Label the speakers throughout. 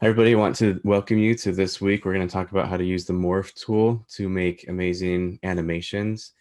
Speaker 1: Hi, everybody. I want to welcome you to this week. We're going to talk about how to use the Morph tool to make amazing animations.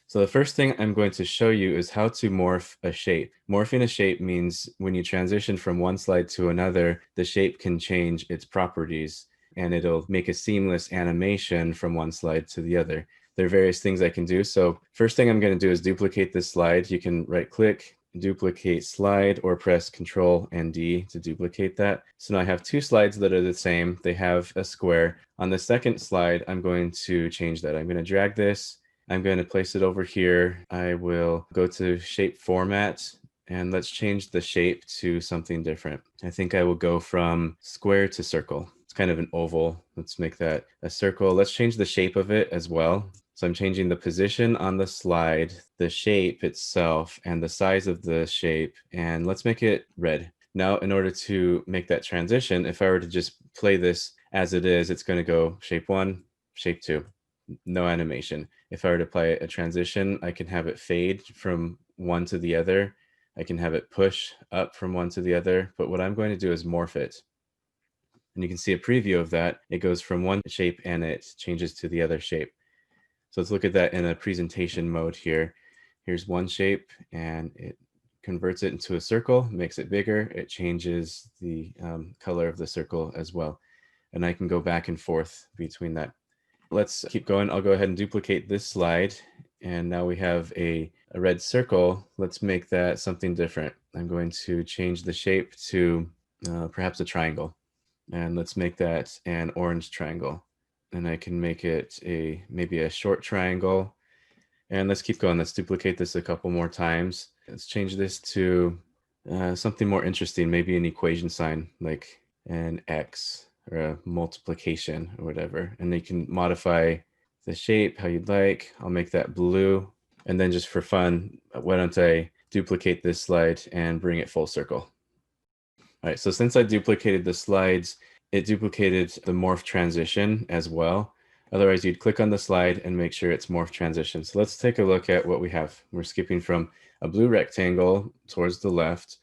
Speaker 1: So the first thing I'm going to show you is how to morph a shape. Morphing a shape means when you transition from one slide to another, the shape can change its properties and it'll make a seamless animation from one slide to the other. There are various things I can do. So first thing I'm going to do is duplicate this slide. You can right click, duplicate slide, or press Control and D to duplicate that. So now I have two slides that are the same. They have a square. On the second slide, I'm going to change that. I'm going to drag this. I'm going to place it over here. I will go to shape format and let's change the shape to something different. I think I will go from square to circle. It's kind of an oval. Let's make that a circle. Let's change the shape of it as well. So I'm changing the position on the slide, the shape itself, and the size of the shape. And let's make it red. Now, in order to make that transition, if I were to just play this as it is, it's going to go shape one, shape two, no animation. If I were to apply a transition, I can have it fade from one to the other. I can have it push up from one to the other. But what I'm going to do is morph it. And you can see a preview of that. It goes from one shape and it changes to the other shape. So let's look at that in a presentation mode here. Here's one shape and it converts it into a circle, makes it bigger. It changes the color of the circle as well. And I can go back and forth between that. Let's keep going. I'll go ahead and duplicate this slide. And now we have a red circle. Let's make that something different. I'm going to change the shape to perhaps a triangle. And let's make that an orange triangle. And I can make it maybe a short triangle. And let's keep going. Let's duplicate this a couple more times. Let's change this to something more interesting, maybe an equation sign like an X or a multiplication or whatever. And you can modify the shape how you'd like. I'll make that blue. And then just for fun, why don't I duplicate this slide and bring it full circle. All right, so since I duplicated the slides, it duplicated the morph transition as well. Otherwise, you'd click on the slide and make sure it's morph transition. So let's take a look at what we have. We're skipping from a blue rectangle towards the left.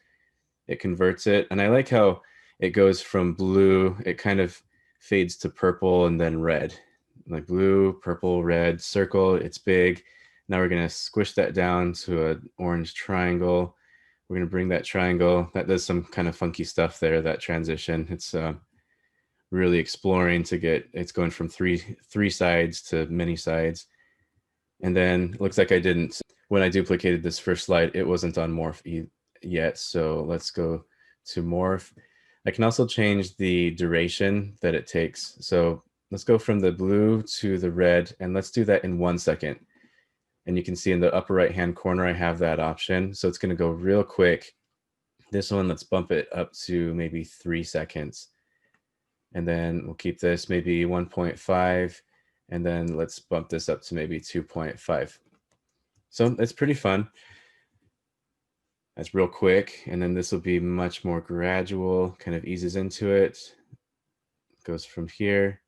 Speaker 1: It converts it. And I like how it goes from blue, it kind of fades to purple and then red. Like blue, purple, red, circle, it's big. Now we're going to squish that down to an orange triangle. We're going to bring that triangle. That does some kind of funky stuff there, that transition. It's really exploring to get, it's going from three sides to many sides. And then it looks like I didn't, when I duplicated this first slide, it wasn't on morph yet. So let's go to morph. I can also change the duration that it takes. So let's go from the blue to the red, and let's do that in 1 second. And you can see in the upper right-hand corner, I have that option. So it's going to go real quick. This one, let's bump it up to maybe 3 seconds. And then we'll keep this maybe 1.5. And then let's bump this up to maybe 2.5. So it's pretty fun. That's real quick. And then this will be much more gradual, kind of eases into it. Goes from here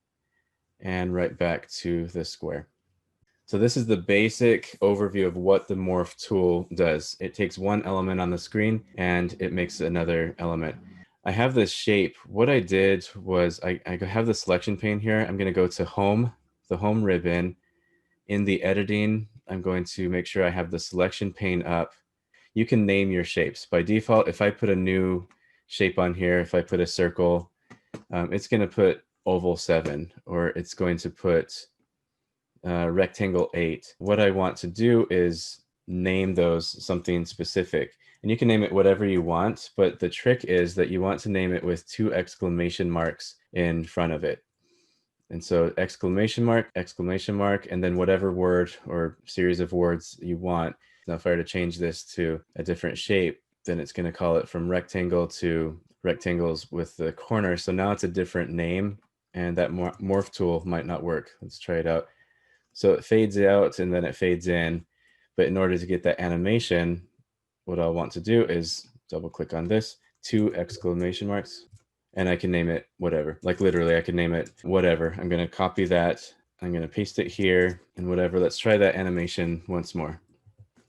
Speaker 1: and right back to the square. So this is the basic overview of what the Morph tool does. It takes one element on the screen and it makes another element. I have this shape. What I did was I have the selection pane here. I'm going to go to Home, the Home ribbon. In the editing, I'm going to make sure I have the selection pane up. You can name your shapes. By default, if I put a new shape on here, if I put a circle, it's going to put oval 7, or it's going to put rectangle 8. What I want to do is name those something specific. And you can name it whatever you want, but the trick is that you want to name it with 2 exclamation marks in front of it. And so exclamation mark, and then whatever word or series of words you want. Now, if I were to change this to a different shape, then it's going to call it from rectangle to rectangles with the corner. So now it's a different name, and that morph tool might not work. Let's try it out. So it fades out and then it fades in. But in order to get that animation, what I'll want to do is double click on this, 2 exclamation marks, and I can name it whatever. Like literally, I can name it whatever. I'm going to copy that. I'm going to paste it here and whatever. Let's try that animation once more.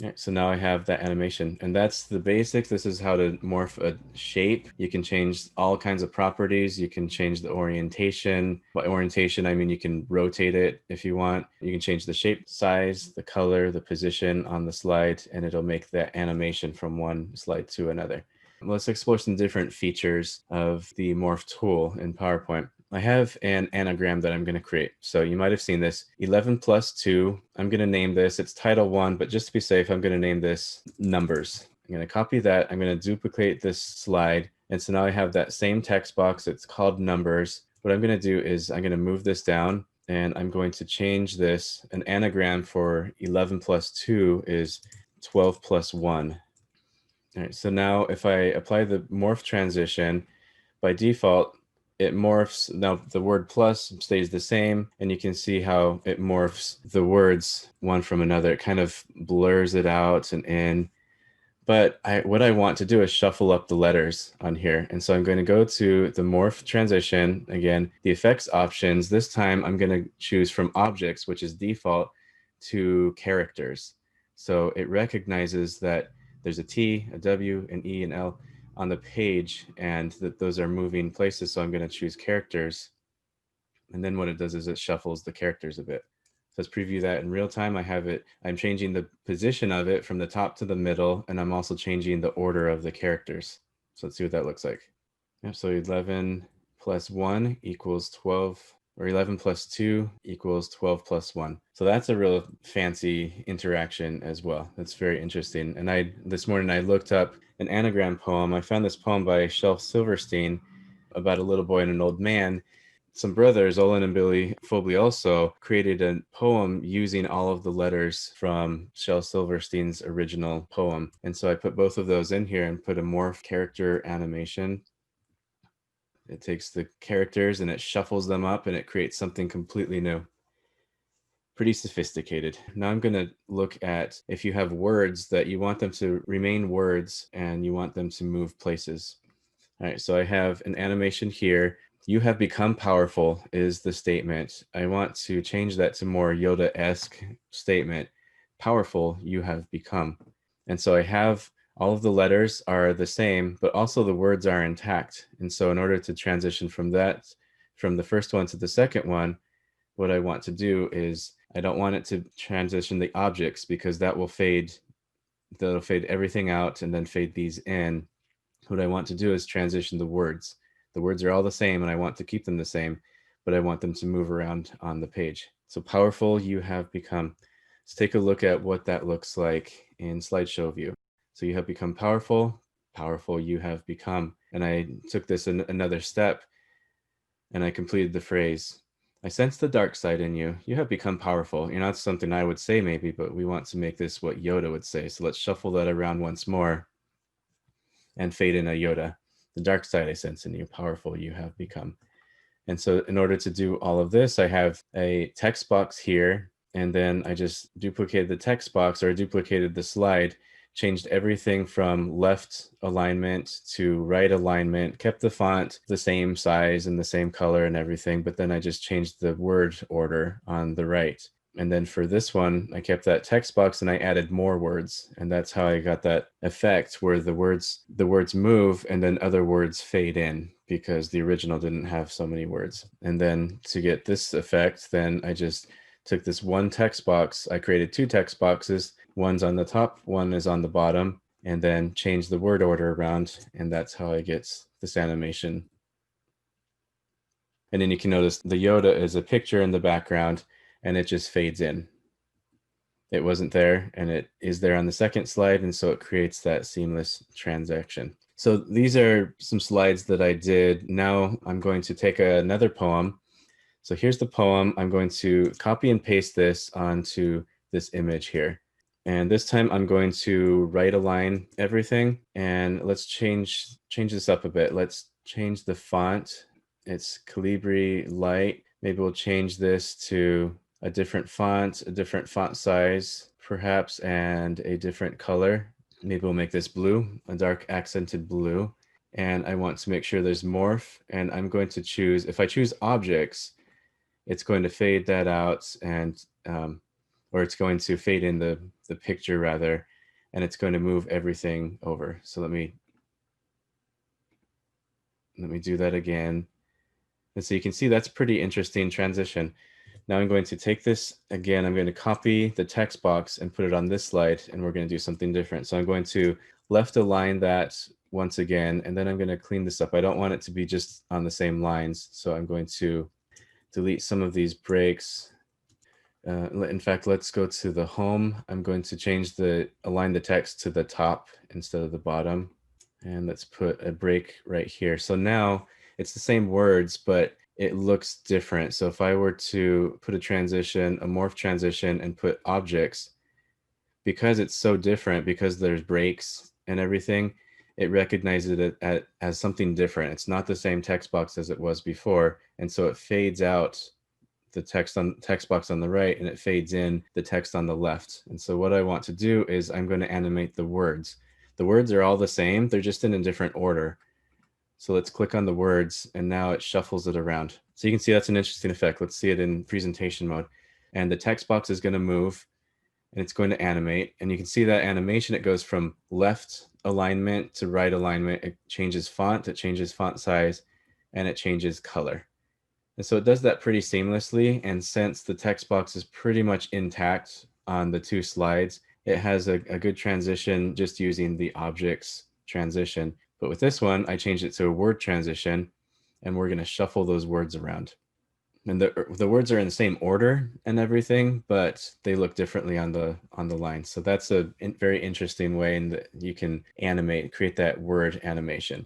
Speaker 1: All right, so now I have that animation, and that's the basics. This is how to morph a shape. You can change all kinds of properties. You can change the orientation. By orientation, I mean you can rotate it if you want. You can change the shape, size, the color, the position on the slide, and it'll make that animation from one slide to another. Let's explore some different features of the Morph tool in PowerPoint. I have an anagram that I'm going to create. So you might have seen this 11 plus 2. I'm going to name this, it's title 1, but just to be safe, I'm going to name this numbers. I'm going to copy that. I'm going to duplicate this slide. And so now I have that same text box. It's called numbers. What I'm going to do is I'm going to move this down, and I'm going to change this. An anagram for 11 plus 2 is 12 plus 1. All right, so now if I apply the morph transition, by default, it morphs. Now the word plus stays the same, and you can see how it morphs the words one from another. It kind of blurs it out and in. But what I want to do is shuffle up the letters on here. And so I'm going to go to the morph transition, again, the effects options. This time I'm going to choose from objects, which is default, to characters. So it recognizes that there's a T, a W, an E, and L on the page, and that those are moving places. So I'm going to choose characters. And then what it does is it shuffles the characters a bit. So let's preview that in real time. I'm changing the position of it from the top to the middle, and I'm also changing the order of the characters. So let's see what that looks like. Yep, so 11 plus 1 equals 12, or 11 plus 2 equals 12 plus 1. So that's a real fancy interaction as well. That's very interesting. And this morning I looked up an anagram poem. I found this poem by Shel Silverstein about a little boy and an old man. Some brothers, Olin and Billy Fobley, also created a poem using all of the letters from Shel Silverstein's original poem. And so I put both of those in here and put a morph character animation. It takes the characters and it shuffles them up and it creates something completely new. Pretty sophisticated. Now I'm going to look at if you have words that you want them to remain words and you want them to move places. All right, so I have an animation here. You have become powerful is the statement. I want to change that to more Yoda-esque statement. Powerful you have become. And so I have all of the letters are the same, but also the words are intact. And so in order to transition from the first one to the second one, what I want to do is I don't want it to transition the objects because that'll fade everything out and then fade these in. What I want to do is transition the words. The words are all the same and I want to keep them the same, but I want them to move around on the page. So powerful you have become. Let's take a look at what that looks like in slideshow view. So you have become powerful, powerful you have become. And I took this another step and I completed the phrase. I sense the dark side in you. You have become powerful. You're not something I would say maybe, but we want to make this what Yoda would say. So let's shuffle that around once more and fade in a Yoda. The dark side I sense in you, powerful you have become. And so in order to do all of this, I have a text box here, and then I just duplicated the text box, or duplicated the slide, changed everything from left alignment to right alignment, kept the font the same size and the same color and everything, but then I just changed the word order on the right. And then for this one, I kept that text box and I added more words. And that's how I got that effect where the words move and then other words fade in because the original didn't have so many words. And then to get this effect, then I just took this one text box. I created two text boxes. One's on the top, one is on the bottom, and then changed the word order around. And that's how I get this animation. And then you can notice the Yoda is a picture in the background and it just fades in. It wasn't there and it is there on the second slide, and so it creates that seamless transaction. So these are some slides that I did. Now I'm going to take another poem. So here's the poem. I'm going to copy and paste this onto this image here. And this time I'm going to right align everything, and let's change this up a bit. Let's change the font. It's Calibri Light. Maybe we'll change this to a different font size, perhaps, and a different color. Maybe we'll make this blue, a dark accented blue. And I want to make sure there's morph, and I'm going to choose, if I choose objects, it's going to fade that out and, or it's going to fade in the picture rather. and it's going to move everything over. So let me do that again. And so you can see that's a pretty interesting transition. Now I'm going to take this again, I'm going to copy the text box and put it on this slide, and we're going to do something different. So I'm going to left align that once again, and then I'm going to clean this up. I don't want it to be just on the same lines, so I'm going to delete some of these breaks. In fact, let's go to the home. I'm going to align the text to the top instead of the bottom. And let's put a break right here. So now it's the same words, but it looks different. So if I were to put a transition, a morph transition, and put objects, because it's so different, because there's breaks and everything, it recognizes it as something different. It's not the same text box as it was before. And so it fades out the text box on the right, and it fades in the text on the left. And so what I want to do is I'm going to animate the words. The words are all the same, they're just in a different order. So let's click on the words, and now it shuffles it around. So you can see that's an interesting effect. Let's see it in presentation mode. And the text box is going to move, and it's going to animate. And you can see that animation, it goes from left alignment to right alignment. It changes font, it changes font size, and it changes color. And so it does that pretty seamlessly. And since the text box is pretty much intact on the two slides, it has a good transition just using the objects transition. But with this one, I changed it to a word transition, and we're going to shuffle those words around. And the words are in the same order and everything, but they look differently on the line. So that's a very interesting way in that you can create that word animation.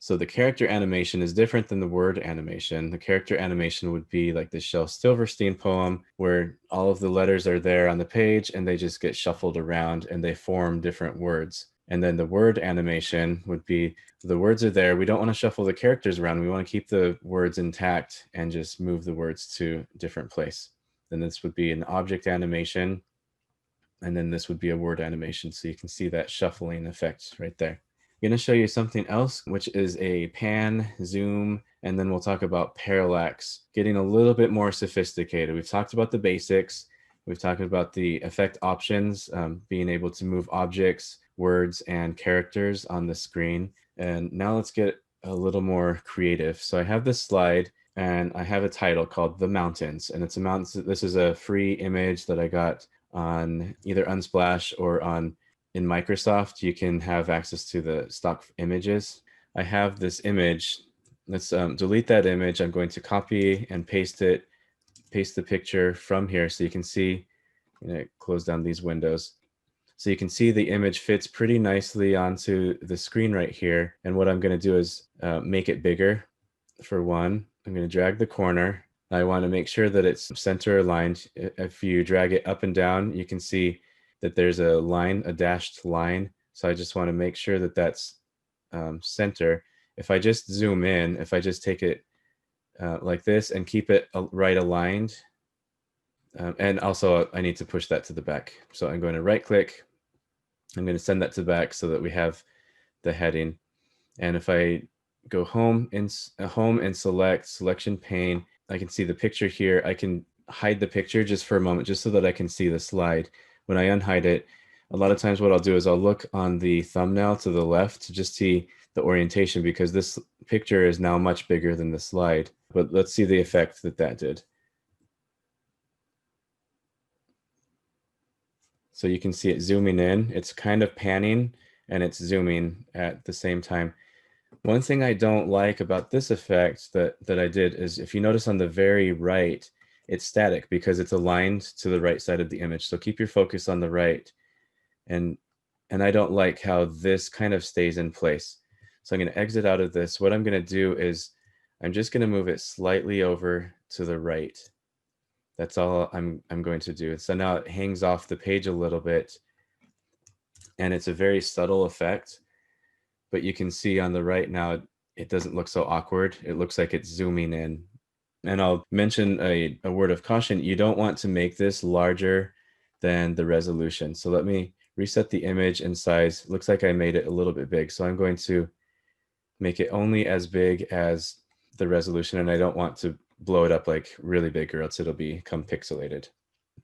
Speaker 1: So the character animation is different than the word animation. The character animation would be like the Shel Silverstein poem, where all of the letters are there on the page and they just get shuffled around and they form different words. And then the word animation would be the words are there. We don't want to shuffle the characters around. We want to keep the words intact and just move the words to a different place. Then this would be an object animation. And then this would be a word animation. So you can see that shuffling effect right there. I'm going to show you something else, which is a pan, zoom, and then we'll talk about parallax, getting a little bit more sophisticated. We've talked about the basics. We've talked about the effect options, being able to move objects, words, and characters on the screen. And now let's get a little more creative. So I have this slide, and I have a title called The Mountains. And it's a mountain. This is a free image that I got on either Unsplash or in Microsoft. You can have access to the stock images. I have this image. Let's delete that image. I'm going to copy and paste the picture from here so you can see. I'm going to close down these windows. So you can see the image fits pretty nicely onto the screen right here. And what I'm going to do is make it bigger. For one, I'm going to drag the corner. I want to make sure that it's center aligned. If you drag it up and down, you can see that there's a line, a dashed line. So I just want to make sure that that's center. If I just zoom in, if I just take it like this and keep it right aligned, and also I need to push that to the back. So I'm going to right click. I'm going to send that to the back so that we have the heading. And if I go home and select selection pane, I can see the picture here. I can hide the picture just for a moment, just so that I can see the slide. When I unhide it, a lot of times what I'll do is I'll look on the thumbnail to the left to just see the orientation, because this picture is now much bigger than the slide. But let's see the effect that did. So you can see it zooming in. It's kind of panning and it's zooming at the same time. One thing I don't like about this effect that I did is, if you notice on the very right, it's static because it's aligned to the right side of the image. So keep your focus on the right. And I don't like how this kind of stays in place. So I'm going to exit out of this. What I'm going to do is I'm just going to move it slightly over to the right. That's all I'm going to do. So now it hangs off the page a little bit, and it's a very subtle effect. But you can see on the right now, it doesn't look so awkward. It looks like it's zooming in. And I'll mention a word of caution. You don't want to make this larger than the resolution. So let me reset the image and size. Looks like I made it a little bit big. So I'm going to make it only as big as the resolution. And I don't want to blow it up like really big, or else it'll become pixelated.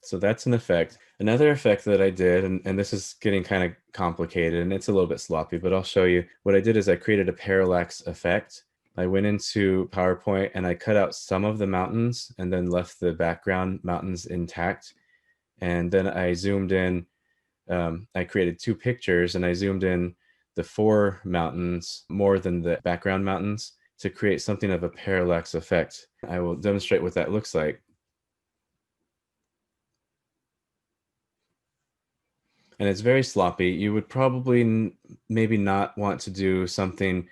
Speaker 1: So that's an effect. Another effect that I did, and this is getting kind of complicated and it's a little bit sloppy, but I'll show you. What I did is I created a parallax effect. I went into PowerPoint and I cut out some of the mountains and then left the background mountains intact. And then I zoomed in, I created two pictures and I zoomed in the four mountains more than the background mountains to create something of a parallax effect. I will demonstrate what that looks like. And it's very sloppy. You would probably maybe not want to do something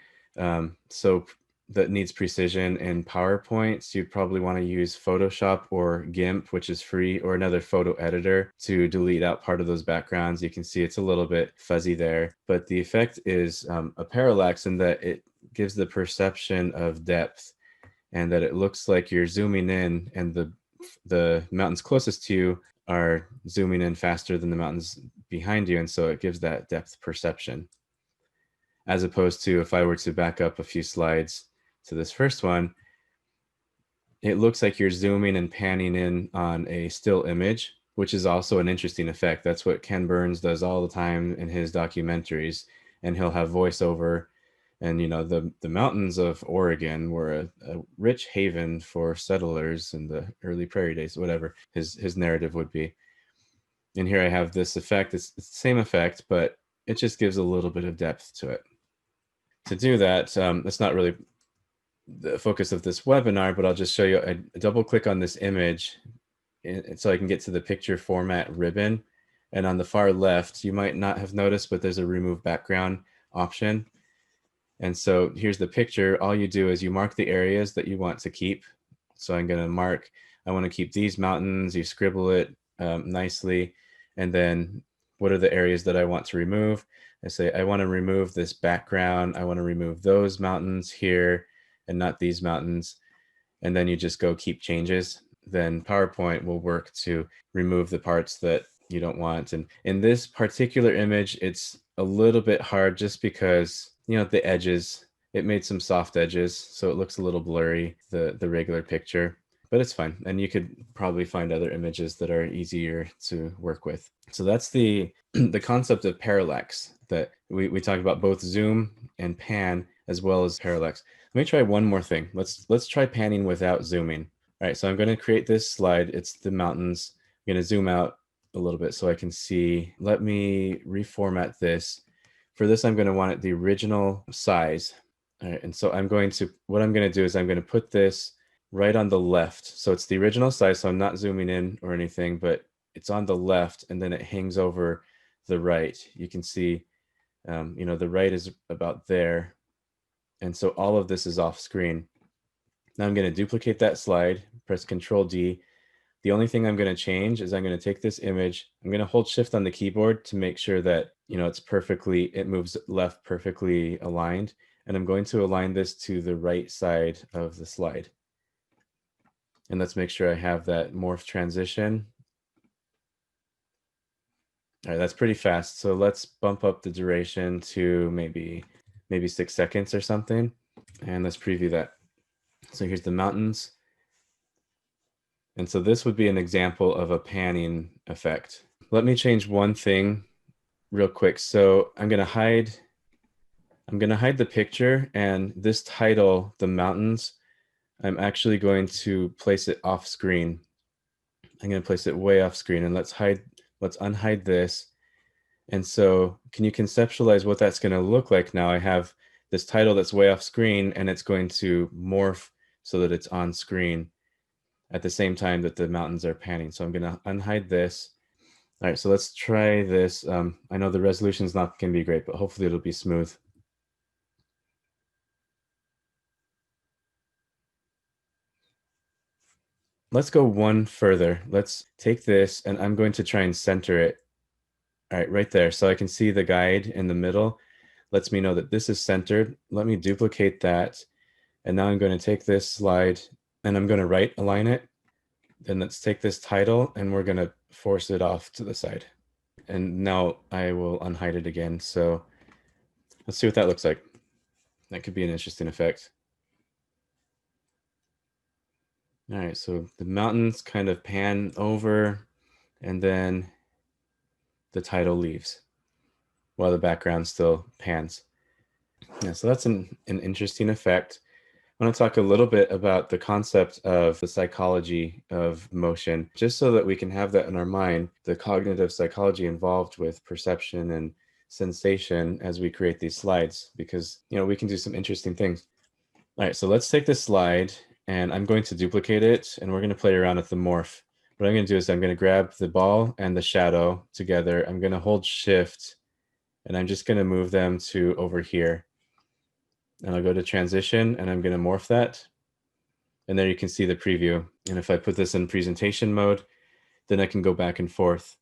Speaker 1: so that needs precision in PowerPoint. So you'd probably want to use Photoshop or GIMP, which is free, or another photo editor to delete out part of those backgrounds. You can see it's a little bit fuzzy there, but the effect is a parallax in that it gives the perception of depth and that it looks like you're zooming in and the mountains closest to you are zooming in faster than the mountains behind you, and so it gives that depth perception. As opposed to if I were to back up a few slides to this first one, it looks like you're zooming and panning in on a still image, which is also an interesting effect. That's what Ken Burns does all the time in his documentaries, and he'll have voiceover. And you know, the mountains of Oregon were a rich haven for settlers in the early prairie days, whatever his narrative would be. And here I have this effect. It's the same effect, but it just gives a little bit of depth to it. To do that, it's not really the focus of this webinar, but I'll just show you. I double click on this image so I can get to the picture format ribbon. And on the far left, you might not have noticed, but there's a remove background option. And so here's the picture. All you do is you mark the areas that you want to keep. So I'm going to mark, I want to keep these mountains. You scribble it nicely. And then what are the areas that I want to remove? I say, I want to remove this background. I want to remove those mountains here and not these mountains. And then you just go keep changes. Then PowerPoint will work to remove the parts that you don't want. And in this particular image, it's a little bit hard just because, you know, the edges, it made some soft edges, so it looks a little blurry, the regular picture, but it's fine. And you could probably find other images that are easier to work with. So that's the the concept of parallax, that we talk about both zoom and pan as well as parallax. Let me try one more thing. Let's try panning without zooming. All right, so I'm going to create this slide. It's the mountains. I'm going to zoom out a little bit so I can see. Let me reformat this. For this, I'm going to want it the original size. All right, and so what I'm going to do is I'm going to put this right on the left. So it's the original size, so I'm not zooming in or anything, but it's on the left and then it hangs over the right. You can see, you know, the right is about there. And so all of this is off screen. Now I'm going to duplicate that slide, press Control D. The only thing I'm going to change is I'm going to take this image, I'm going to hold Shift on the keyboard to make sure that, you know, it moves left perfectly aligned. And I'm going to align this to the right side of the slide. And let's make sure I have that morph transition. All right, that's pretty fast. So let's bump up the duration to maybe 6 seconds or something. And let's preview that. So here's the mountains. And so this would be an example of a panning effect. Let me change one thing real quick. So I'm going to hide the picture, and this title, the mountains, I'm actually going to place it off screen. I'm going to place it way off screen, and let's unhide this. And so can you conceptualize what that's going to look like now? I have this title that's way off screen, and it's going to morph so that it's on screen at the same time that the mountains are panning. So I'm going to unhide this. All right, so let's try this. I know the resolution is not going to be great, but hopefully it'll be smooth. Let's go one further. Let's take this, and I'm going to try and center it. All right, right there. So I can see the guide in the middle. Lets me know that this is centered. Let me duplicate that. And now I'm going to take this slide, and I'm going to right align it. Then let's take this title, and we're going to force it off to the side. And now I will unhide it again. So let's see what that looks like. That could be an interesting effect. All right, so the mountains kind of pan over. and then the title leaves while the background still pans. Yeah, so that's an interesting effect. I want to talk a little bit about the concept of the psychology of motion, just so that we can have that in our mind, the cognitive psychology involved with perception and sensation as we create these slides, because, we can do some interesting things. All right, so let's take this slide and I'm going to duplicate it and we're going to play around with the morph. What I'm going to do is I'm going to grab the ball and the shadow together. I'm going to hold shift and I'm just going to move them to over here. And I'll go to transition and I'm going to morph that. And there you can see the preview. And if I put this in presentation mode, then I can go back and forth.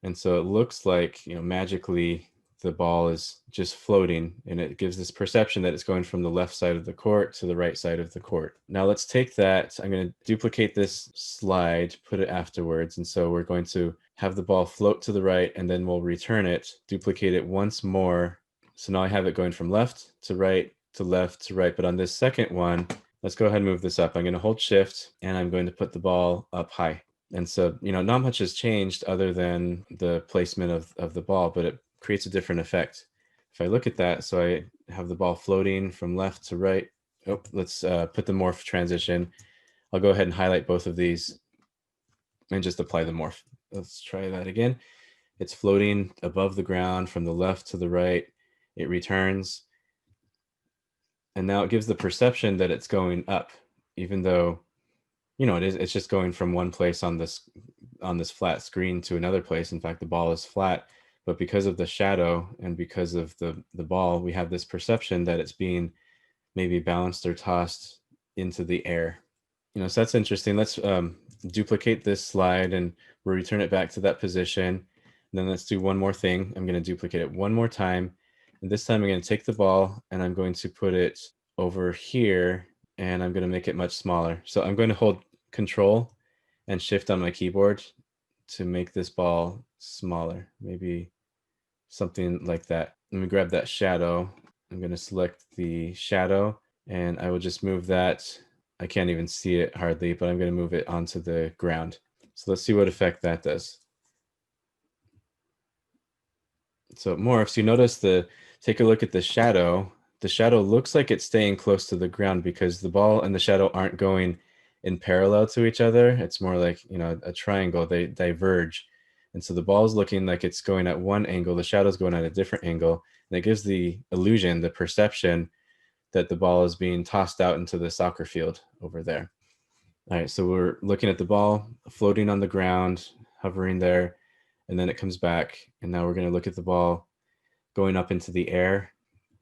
Speaker 1: And so it looks like, magically the ball is just floating, and it gives this perception that it's going from the left side of the court to the right side of the court. Now let's take that. I'm going to duplicate this slide, put it afterwards. And so we're going to have the ball float to the right, and then we'll return it, duplicate it once more. So now I have it going from left to right to left to right. But on this second one, let's go ahead and move this up. I'm going to hold shift and I'm going to put the ball up high. And so, not much has changed other than the placement of the ball, but it creates a different effect. If I look at that, so I have the ball floating from left to right. Oh, let's put the morph transition. I'll go ahead and highlight both of these and just apply the morph. Let's try that again. It's floating above the ground from the left to the right. It returns. And now it gives the perception that it's going up, even though, it's just going from one place on this flat screen to another place. In fact, the ball is flat, but because of the shadow and because of the ball, we have this perception that it's being maybe bounced or tossed into the air. So that's interesting. Let's duplicate this slide and we'll return it back to that position. And then let's do one more thing. I'm going to duplicate it one more time. And this time I'm going to take the ball and I'm going to put it over here and I'm going to make it much smaller. So I'm going to hold Control and Shift on my keyboard to make this ball smaller, maybe something like that. Let me grab that shadow. I'm going to select the shadow and I will just move that. I can't even see it hardly, but I'm going to move it onto the ground. So let's see what effect that does. So it morphs. You notice take a look at the shadow. The shadow looks like it's staying close to the ground because the ball and the shadow aren't going in parallel to each other. It's more like, a triangle. They diverge. And so the ball is looking like it's going at one angle, the shadow's going at a different angle. And it gives the illusion, the perception that the ball is being tossed out into the soccer field over there. All right, so we're looking at the ball floating on the ground, hovering there, and then it comes back. And now we're going to look at the ball going up into the air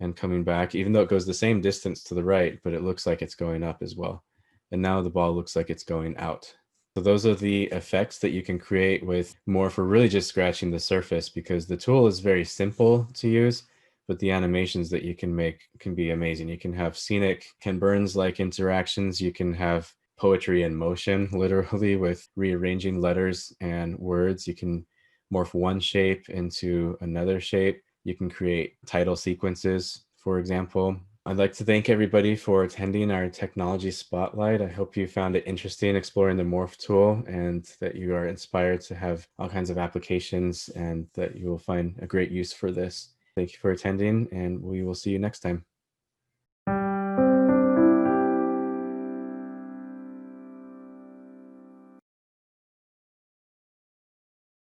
Speaker 1: and coming back, even though it goes the same distance to the right, but it looks like it's going up as well. And now the ball looks like it's going out. So those are the effects that you can create with Morph for really just scratching the surface, because the tool is very simple to use, but the animations that you can make can be amazing. You can have scenic Ken Burns-like interactions. You can have poetry in motion, literally, with rearranging letters and words. You can morph one shape into another shape. You can create title sequences, for example. I'd like to thank everybody for attending our technology spotlight. I hope you found it interesting exploring the Morph tool and that you are inspired to have all kinds of applications and that you will find a great use for this. Thank you for attending, and we will see you next time.